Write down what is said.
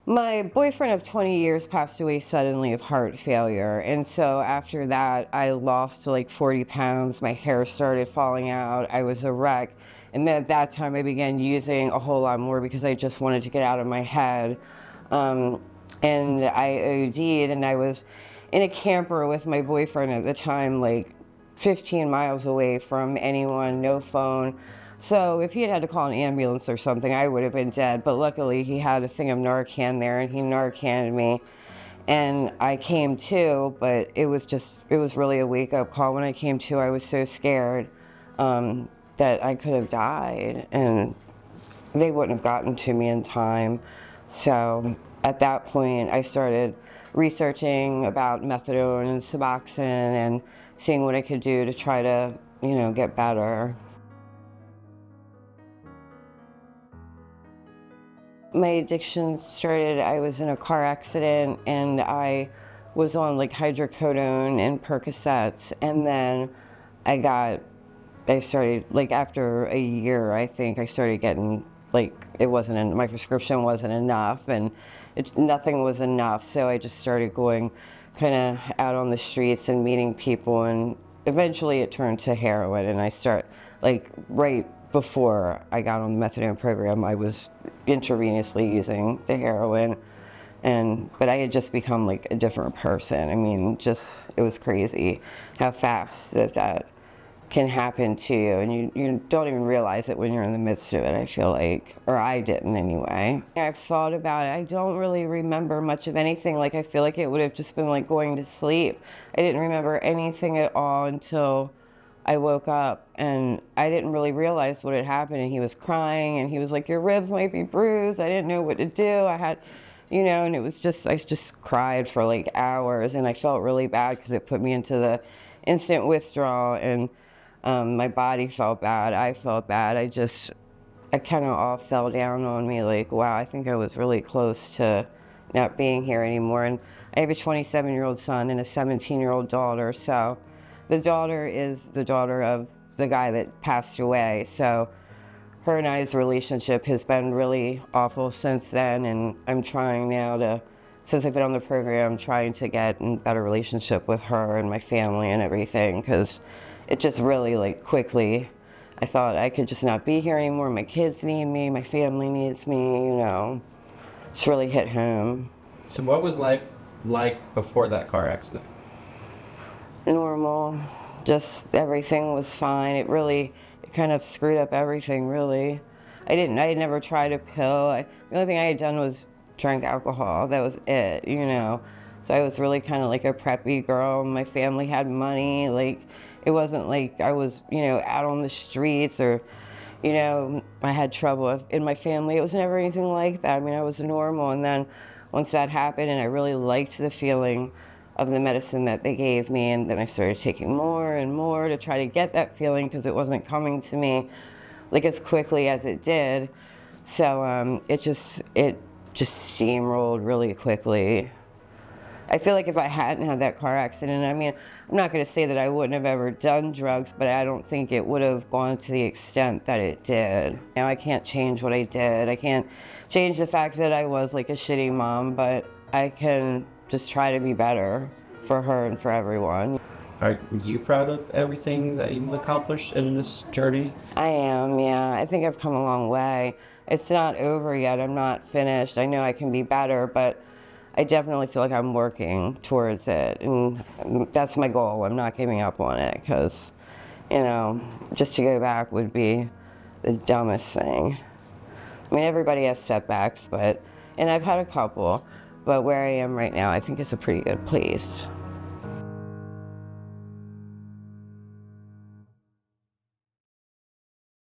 My boyfriend of 20 years passed away suddenly of heart failure. And so after that, I lost like 40 pounds. My hair started falling out. I was a wreck. And then at that time, I began using a whole lot more because I just wanted to get out of my head. And I OD'd, and I was in a camper with my boyfriend at the time, like 15 miles away from anyone, no phone. So if he had had to call an ambulance or something, I would have been dead. But luckily, he had a thing of Narcan there, and he Narcaned me. And I came to, but it was really a wake-up call. When I came to, I was so scared that I could have died, and they wouldn't have gotten to me in time. So at that point, I started researching about methadone and Suboxone and seeing what I could do to try to, get better. My addiction started, I was in a car accident and I was on like hydrocodone and Percocets, and then I started, like after a year, I think I started getting, like, my prescription wasn't enough, and nothing was enough, so I just started going kind of out on the streets and meeting people, and eventually it turned to heroin, and like, right before I got on the methadone program, I was intravenously using the heroin, but I had just become like a different person. I mean, it was crazy how fast that can happen to you, and you don't even realize it when you're in the midst of it, I feel like, or I didn't anyway. I've thought about it. I don't really remember much of anything. Like, I feel like it would have just been like going to sleep. I didn't remember anything at all until I woke up, and I didn't really realize what had happened, and he was crying, and he was like, your ribs might be bruised. I didn't know what to do. And it was I just cried for like hours, and I felt really bad because it put me into the instant withdrawal, and my body felt bad. I felt bad. I kind of all fell down on me, like, wow, I think I was really close to not being here anymore. And I have a 27-year-old son and a 17-year-old daughter, so the daughter is the daughter of the guy that passed away. So her and I's relationship has been really awful since then, and I'm trying now since I've been on the program, trying to get in a better relationship with her and my family and everything, because it just really, like, quickly, I thought I could just not be here anymore. My kids need me, my family needs me, It's really hit home. So what was like before that car accident? Normal, just everything was fine. It kind of screwed up everything, really. I had never tried a pill. The only thing I had done was drank alcohol. That was it, So I was really kind of like a preppy girl. My family had money. Like, it wasn't like I was, out on the streets or, I had trouble in my family. It was never anything like that. I mean, I was normal. And then once that happened, and I really liked the feeling of the medicine that they gave me, and then I started taking more and more to try to get that feeling, because it wasn't coming to me like as quickly as it did. So it just steamrolled really quickly. I feel like if I hadn't had that car accident, I mean, I'm not going to say that I wouldn't have ever done drugs, but I don't think it would have gone to the extent that it did. Now, I can't change what I did. I can't change the fact that I was like a shitty mom, but I can just try to be better for her and for everyone. Are you proud of everything that you've accomplished in this journey? I am, yeah. I think I've come a long way. It's not over yet. I'm not finished. I know I can be better, but I definitely feel like I'm working towards it, and that's my goal. I'm not giving up on it, because, just to go back would be the dumbest thing. I mean, everybody has setbacks, and I've had a couple, but where I am right now, I think it's a pretty good place.